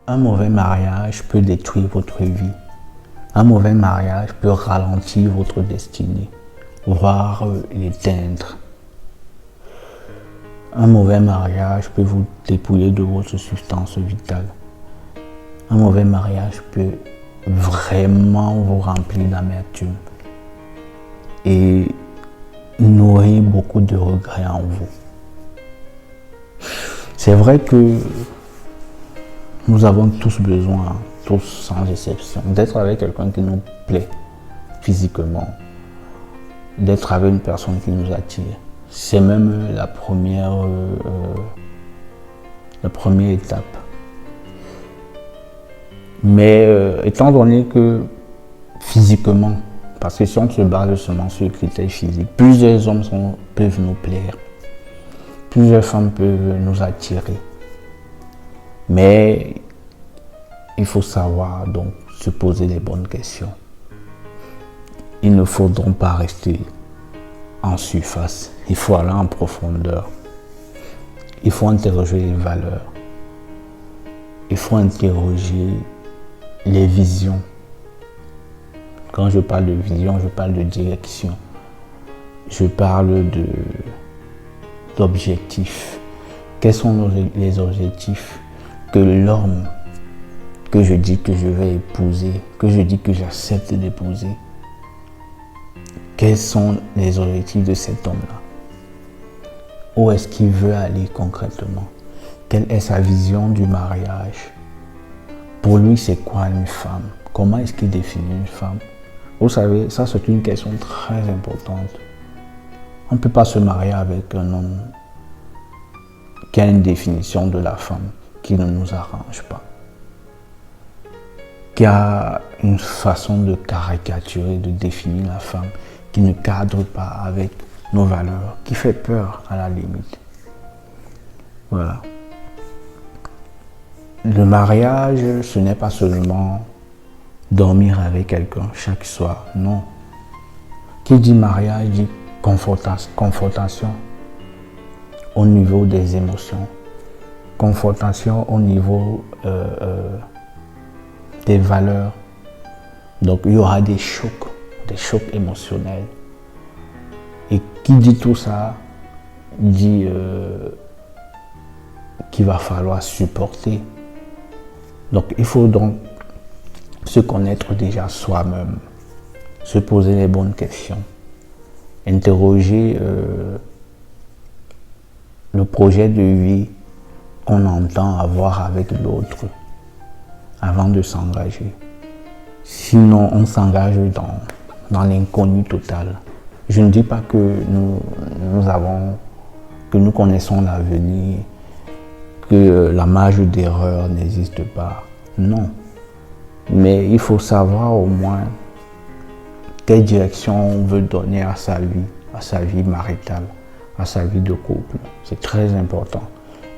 Un mauvais mariage peut détruire votre vie. Un mauvais mariage peut ralentir votre destinée, voire l'éteindre. Un mauvais mariage peut vous dépouiller de votre substance vitale. Un mauvais mariage peut vraiment vous remplir d'amertume et nourrir beaucoup de regrets en vous. C'est vrai que nous avons tous besoin, tous sans exception, d'être avec quelqu'un qui nous plaît physiquement, d'être avec une personne qui nous attire. C'est même la première étape. Mais étant donné que physiquement, parce que si on se base seulement sur les critères physiques, plusieurs hommes peuvent nous plaire, plusieurs femmes peuvent nous attirer. Mais il faut savoir donc se poser les bonnes questions. Il ne faut donc pas rester en surface. Il faut aller en profondeur. Il faut interroger les valeurs. Il faut interroger les visions. Quand je parle de vision, je parle de direction. Je parle d'objectifs. Quels sont les objectifs que l'homme que je dis que je vais épouser, que je dis que j'accepte d'épouser, quels sont les objectifs de cet homme-là? Où est-ce qu'il veut aller concrètement? Quelle est sa vision du mariage? Pour lui, c'est quoi une femme? Comment est-ce qu'il définit une femme? Vous savez, ça c'est une question très importante. On ne peut pas se marier avec un homme qui a une définition de la femme qui ne nous arrange pas, qui a une façon de caricaturer, de définir la femme qui ne cadre pas avec nos valeurs, qui fait peur à la limite. Voilà. Le mariage, ce n'est pas seulement dormir avec quelqu'un chaque soir, non. Qui dit mariage dit confrontation au niveau des émotions, confrontation au niveau des valeurs. Donc il y aura des chocs émotionnels. Et qui dit tout ça dit qu'il va falloir supporter. Donc il faut donc se connaître déjà soi-même, se poser les bonnes questions, interroger le projet de vie qu'on entend avoir avec l'autre avant de s'engager. Sinon, on s'engage dans l'inconnu total. Je ne dis pas que nous connaissons l'avenir, que la marge d'erreur n'existe pas. Non. Mais il faut savoir au moins quelle direction on veut donner à sa vie maritale, à sa vie de couple. C'est très important.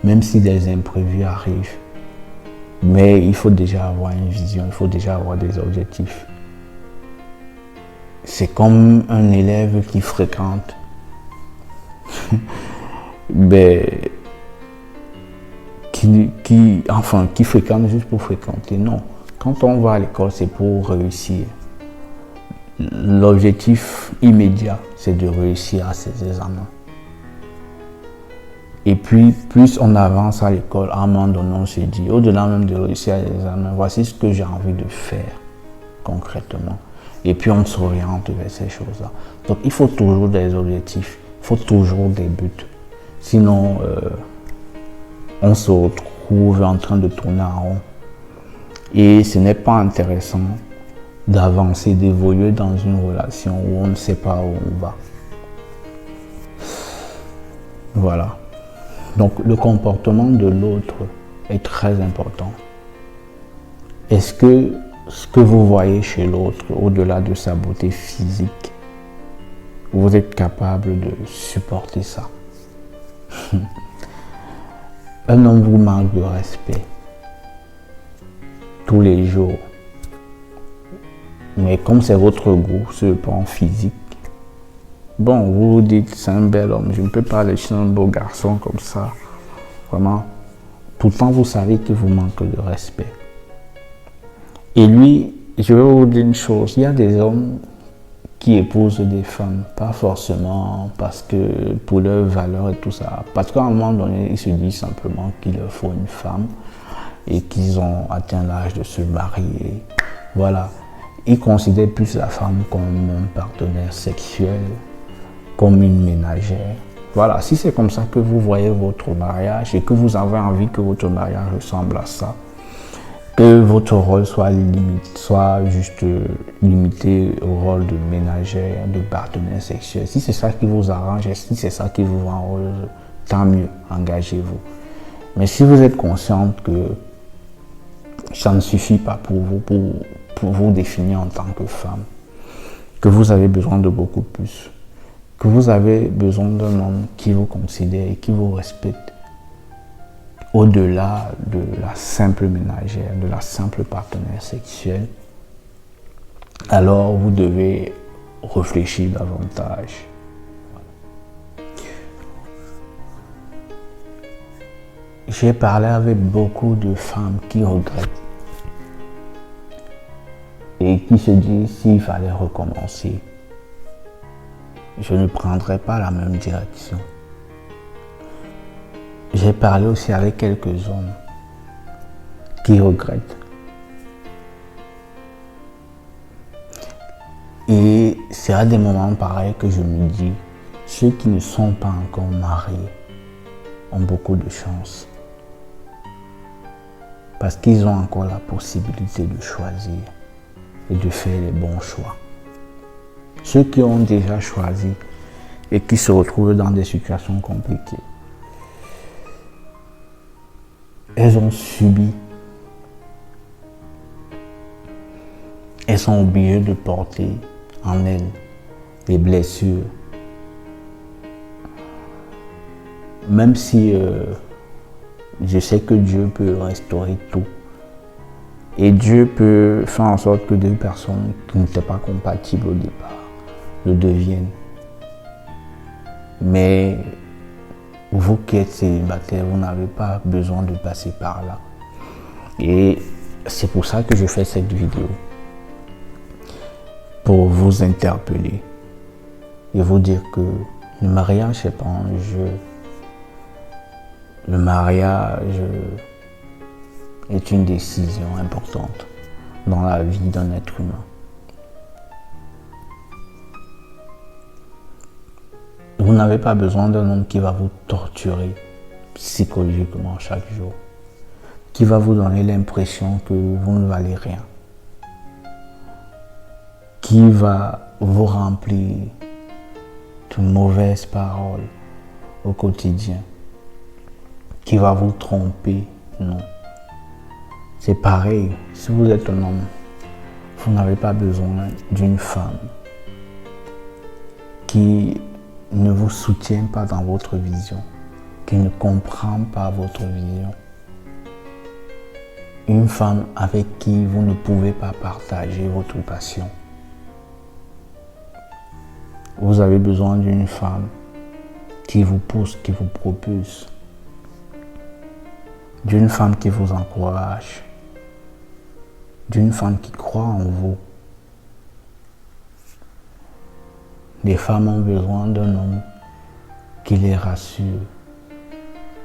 Même si des imprévus arrivent. Mais il faut déjà avoir une vision, il faut déjà avoir des objectifs. C'est comme un élève qui fréquente. Qui fréquente juste pour fréquenter. Non. Quand on va à l'école, c'est pour réussir. L'objectif immédiat, c'est de réussir à ses examens. Et puis, plus on avance à l'école, à un moment donné, on se dit, au-delà même de réussir à l'examen, voici ce que j'ai envie de faire concrètement. Et puis, on s'oriente vers ces choses-là. Donc, il faut toujours des objectifs, il faut toujours des buts. Sinon, on se retrouve en train de tourner en rond. Et ce n'est pas intéressant d'avancer, d'évoluer dans une relation où on ne sait pas où on va. Voilà. Donc le comportement de l'autre est très important. Est-ce que ce que vous voyez chez l'autre, au-delà de sa beauté physique, vous êtes capable de supporter ça? Un homme vous manque de respect tous les jours. Mais comme c'est votre goût sur le plan physique, Bon, vous vous dites, c'est un bel homme, je ne peux pas laisser un beau garçon comme ça. Vraiment. Pourtant, vous savez qu'il vous manque de respect. Et lui, je vais vous dire une chose, il y a des hommes qui épousent des femmes, pas forcément parce que pour leurs valeurs et tout ça, parce qu'à un moment donné, ils se disent simplement qu'il leur faut une femme et qu'ils ont atteint l'âge de se marier. Voilà. Ils considèrent plus la femme comme un partenaire sexuel, comme une ménagère. Voilà, si c'est comme ça que vous voyez votre mariage et que vous avez envie que votre mariage ressemble à ça, que votre rôle soit juste limité au rôle de ménagère, de partenaire sexuel. Si c'est ça qui vous arrange et si c'est ça qui vous rend heureuse, tant mieux, engagez-vous. Mais si vous êtes consciente que ça ne suffit pas pour vous définir en tant que femme, que vous avez besoin de beaucoup plus, que vous avez besoin d'un homme qui vous considère et qui vous respecte, au-delà de la simple ménagère, de la simple partenaire sexuelle, alors vous devez réfléchir davantage. J'ai parlé avec beaucoup de femmes qui regrettent et qui se disent s'il fallait recommencer, je ne prendrais pas la même direction. J'ai parlé aussi avec quelques hommes qui regrettent. Et c'est à des moments pareils que je me dis, ceux qui ne sont pas encore mariés ont beaucoup de chance. Parce qu'ils ont encore la possibilité de choisir et de faire les bons choix. Ceux qui ont déjà choisi et qui se retrouvent dans des situations compliquées, elles ont subi, elles sont obligées de porter en elles des blessures. Même si je sais que Dieu peut restaurer tout. Et Dieu peut faire en sorte que deux personnes qui n'étaient pas compatibles au départ le deviennent. Mais vous qui êtes célibataire, vous n'avez pas besoin de passer par là. Et c'est pour ça que je fais cette vidéo. Pour vous interpeller et vous dire que le mariage n'est pas un jeu. Le mariage est une décision importante dans la vie d'un être humain. Vous n'avez pas besoin d'un homme qui va vous torturer psychologiquement chaque jour, qui va vous donner l'impression que vous ne valez rien, qui va vous remplir de mauvaises paroles au quotidien, qui va vous tromper. Non. C'est pareil, si vous êtes un homme, vous n'avez pas besoin d'une femme qui ne vous soutient pas dans votre vision, qui ne comprend pas votre vision. Une femme avec qui vous ne pouvez pas partager votre passion. Vous avez besoin d'une femme qui vous pousse, qui vous propulse. D'une femme qui vous encourage. D'une femme qui croit en vous. Les femmes ont besoin d'un homme qui les rassure,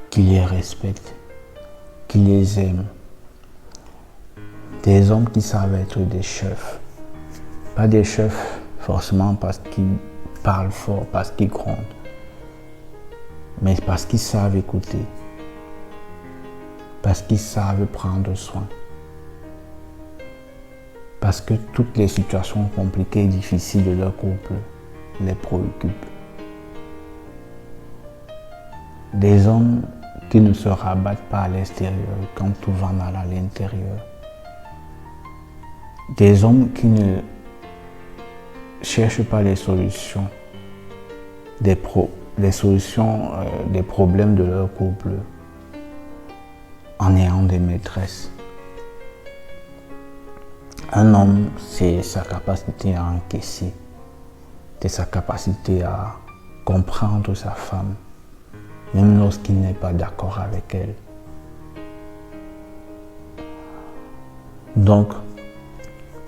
qui les respecte, qui les aime. Des hommes qui savent être des chefs. Pas des chefs forcément parce qu'ils parlent fort, parce qu'ils grondent, mais parce qu'ils savent écouter, parce qu'ils savent prendre soin. Parce que toutes les situations compliquées et difficiles de leur couple les préoccupent. Des hommes qui ne se rabattent pas à l'extérieur quand tout va mal à l'intérieur. Des hommes qui ne cherchent pas les solutions, des problèmes de leur couple en ayant des maîtresses. Un homme, c'est sa capacité à encaisser de sa capacité à comprendre sa femme, même lorsqu'il n'est pas d'accord avec elle. Donc,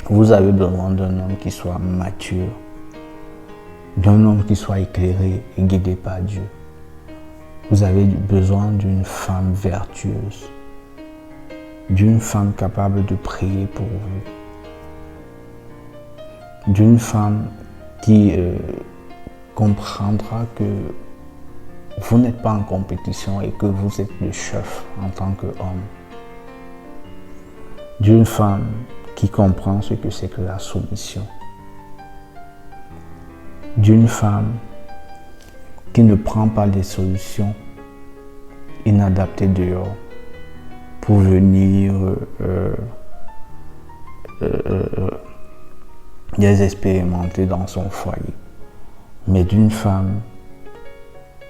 vous avez besoin d'un homme qui soit mature, d'un homme qui soit éclairé et guidé par Dieu. Vous avez besoin d'une femme vertueuse, d'une femme capable de prier pour vous, d'une femme qui comprendra que vous n'êtes pas en compétition et que vous êtes le chef en tant qu'homme, d'une femme qui comprend ce que c'est que la soumission, d'une femme qui ne prend pas des solutions inadaptées dehors pour venir les expérimenter dans son foyer, mais d'une femme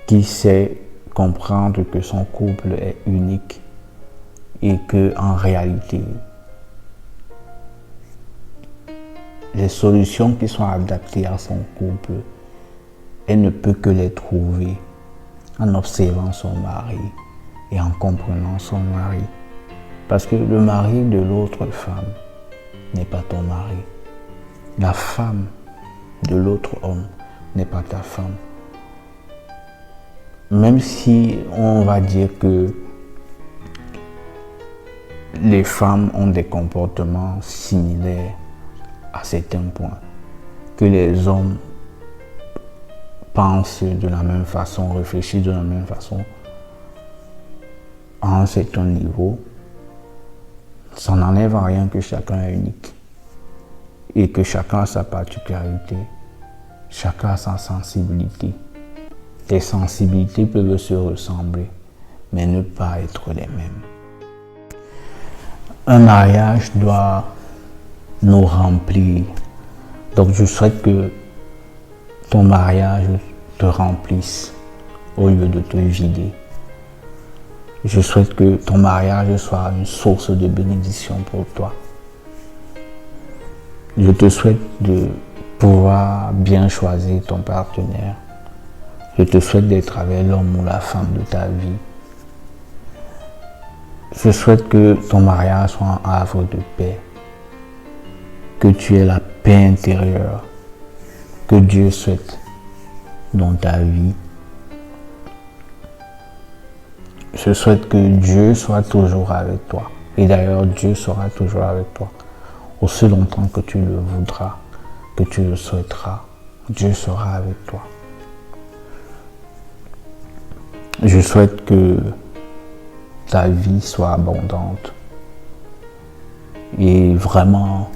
qui sait comprendre que son couple est unique et que en réalité les solutions qui sont adaptées à son couple, elle ne peut que les trouver en observant son mari et en comprenant son mari. Parce que le mari de l'autre femme n'est pas ton mari. La femme de l'autre homme n'est pas ta femme. Même si on va dire que les femmes ont des comportements similaires à certains points, que les hommes pensent de la même façon, réfléchissent de la même façon, à un certain niveau, ça n'enlève à rien que chacun est unique et que chacun a sa particularité, chacun a sa sensibilité. Les sensibilités peuvent se ressembler, mais ne pas être les mêmes. Un mariage doit nous remplir. Donc je souhaite que ton mariage te remplisse au lieu de te vider. Je souhaite que ton mariage soit une source de bénédiction pour toi. Je te souhaite de pouvoir bien choisir ton partenaire. Je te souhaite d'être avec l'homme ou la femme de ta vie. Je souhaite que ton mariage soit un havre de paix, que tu aies la paix intérieure que Dieu souhaite dans ta vie. Je souhaite que Dieu soit toujours avec toi. Et d'ailleurs, Dieu sera toujours avec toi. Aussi longtemps que tu le voudras, que tu le souhaiteras, Dieu sera avec toi. Je souhaite que ta vie soit abondante et vraiment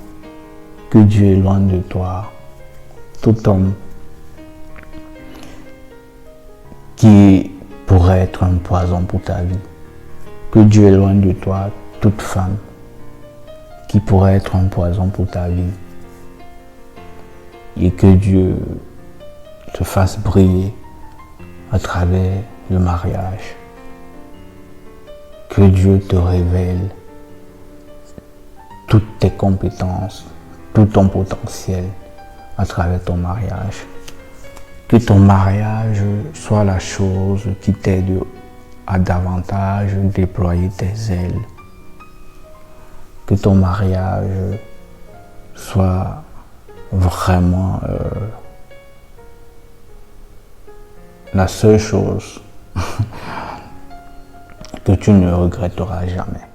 que Dieu éloigne de toi tout homme qui pourrait être un poison pour ta vie. Que Dieu éloigne de toi toute femme qui pourrait être un poison pour ta vie. Et que Dieu te fasse briller à travers le mariage. Que Dieu te révèle toutes tes compétences, tout ton potentiel à travers ton mariage. Que ton mariage soit la chose qui t'aide à davantage déployer tes ailes. Que ton mariage soit vraiment la seule chose que tu ne regretteras jamais.